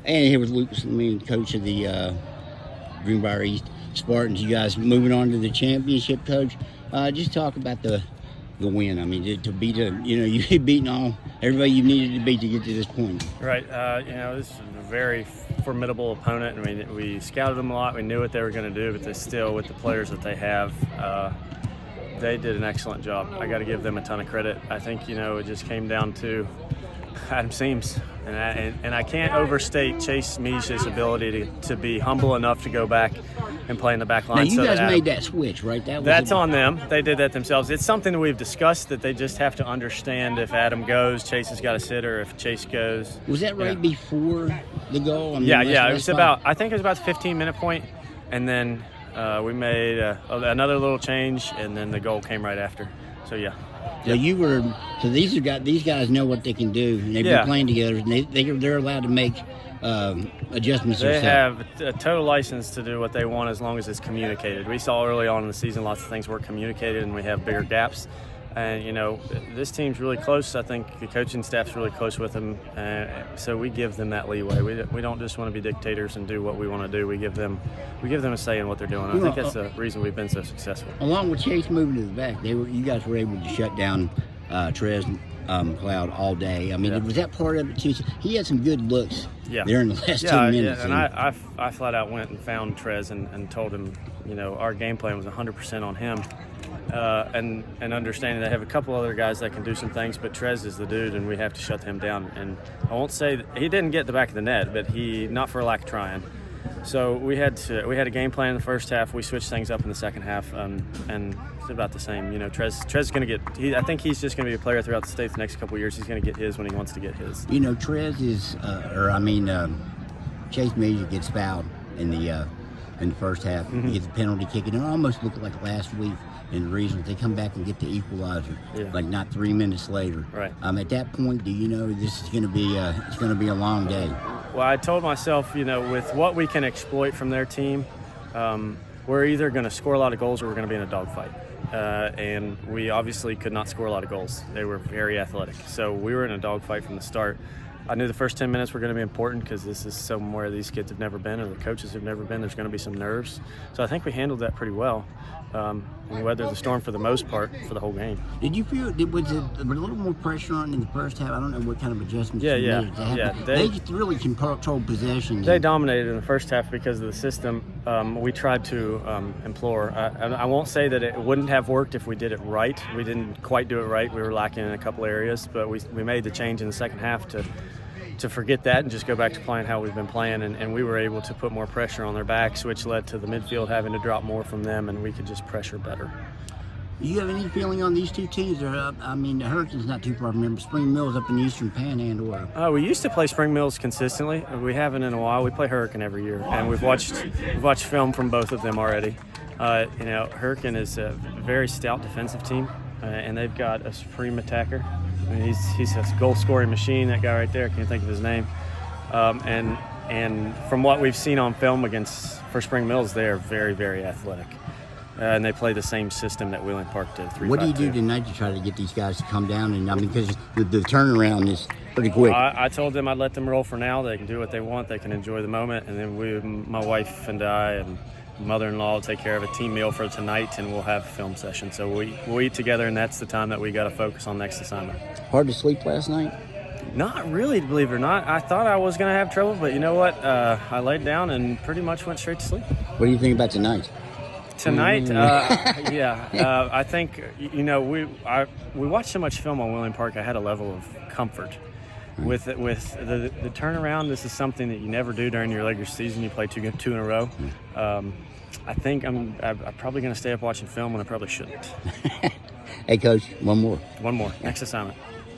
And here with Lucas Lemine, coach of the Greenbrier East Spartans. You guys moving on to the championship, coach. Just talk about the win. I mean, to beat you've beaten everybody you needed to beat to get to this point. Right. This is a very formidable opponent. I mean, we scouted them a lot. We knew what they were going to do, but they still, with the players that they have, they did an excellent job. I got to give them a ton of credit. I think it just came down to Adam Seams, and I can't overstate Chase Meish's ability to be humble enough to go back and play in the back line. Now, you guys made that switch, right? That's on them. They did that themselves. It's something that we've discussed, that they just have to understand. If Adam goes, Chase has got to sit, or if Chase goes. Was that right before the goal? I mean, yeah. It was I think it was about the 15-minute point, and then we made another little change, and then the goal came right after. So yeah. So these guys know what they can do, and they've been playing together, and they're allowed to make adjustments. They have a total license to do what they want as long as it's communicated. We saw early on in the season lots of things weren't communicated, and we have bigger gaps. And this team's really close. I think the coaching staff's really close with them, so we give them that leeway. We don't just want to be dictators and do what we want to do. We give them a say in what they're doing. I think that's the reason we've been so successful. Along with Chase moving to the back, you guys were able to shut down Trez Cloud all day. I mean, was that part of it too? He had some good looks there in the last 10 minutes. Yeah, and I flat out went and found Trez and told him, our game plan was 100% on him. And understanding they have a couple other guys that can do some things, but Trez is the dude, and we have to shut him down. And I won't say that he didn't get the back of the net, but he not for lack of trying. So we had a game plan in the first half. We switched things up in the second half, and it's about the same. Trez is going to get. I think he's just going to be a player throughout the state the next couple of years. He's going to get his when he wants to get his. Trez is, Chase Major gets fouled in the first half. Mm-hmm. He gets a penalty kick, and it almost looked like last week. And the reason they come back and get the equalizer, like not 3 minutes later. Right. At that point, do you know this is going to be it's going to be a long day? Well, I told myself, with what we can exploit from their team, we're either going to score a lot of goals or we're going to be in a dogfight. And we obviously could not score a lot of goals. They were very athletic, so we were in a dogfight from the start. I knew the first 10 minutes were going to be important because this is somewhere these kids have never been or the coaches have never been. There's going to be some nerves. So I think we handled that pretty well. And we weathered the storm for the most part for the whole game. Did you feel, was it a little more pressure on in the first half? I don't know what kind of adjustments you made. They just really control possession. They dominated in the first half because of the system. We tried to implore. I won't say that it wouldn't have worked if we did it right. We didn't quite do it right. We were lacking in a couple areas, but we made the change in the second half to forget that and just go back to playing how we've been playing, and we were able to put more pressure on their backs, which led to the midfield having to drop more from them, and we could just pressure better. Do you have any feeling on these two teams? The Hurricanes not too far from them. Spring Mills up in the Eastern Panhandle. We used to play Spring Mills consistently. We haven't in a while. We play Hurricane every year, and we've watched film from both of them already. Hurricane is a very stout defensive team, and they've got a supreme attacker. I mean, he's a goal-scoring machine, that guy right there. I can't think of his name. And from what we've seen on film for Spring Mills, they are very, very athletic. And they play the same system that Wheeling Park did, 3-5-2. What do you do tonight to try to get these guys to come down? And because the turnaround is pretty quick. I told them I'd let them roll for now. They can do what they want. They can enjoy the moment. And then my wife and I and mother-in-law will take care of a team meal for tonight, and we'll have a film session. So we'll eat together, and that's the time that we got to focus on next assignment. Hard to sleep last night? Not really, believe it or not. I thought I was going to have trouble, but you know what? I laid down and pretty much went straight to sleep. What do you think about tonight? Tonight, I think, we watched so much film on Wheeling Park, I had a level of comfort. With the turnaround, this is something that you never do during your regular season. You play two in a row. I think I'm probably going to stay up watching film when I probably shouldn't. Hey, Coach, one more. Next assignment.